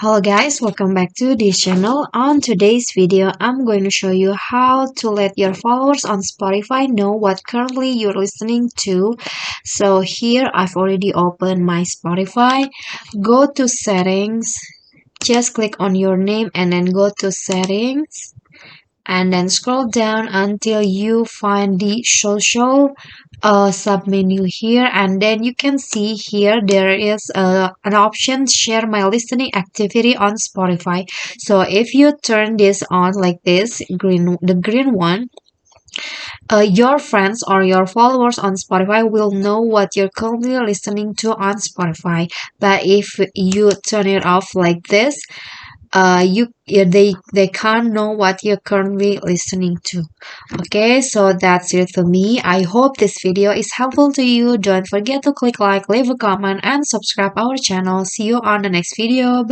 Hello guys, welcome back to this channel. On today's video, I'm going to show you how to let your followers on Spotify know what currently you're listening to. So here I've already opened my Spotify. Go to settings, just click on your name and then go to settings and then scroll down until you find the social submenu here, and then you can see here there is an option share my listening activity on Spotify. So if you turn this on like this, the green one, your friends or your followers on Spotify will know what you're currently listening to on Spotify. But if you turn it off like this, they can't know what you're currently listening to. Okay, so that's it for me. I hope this video is helpful to you. Don't forget to click like, leave a comment and subscribe our channel. See you on the next video. Bye.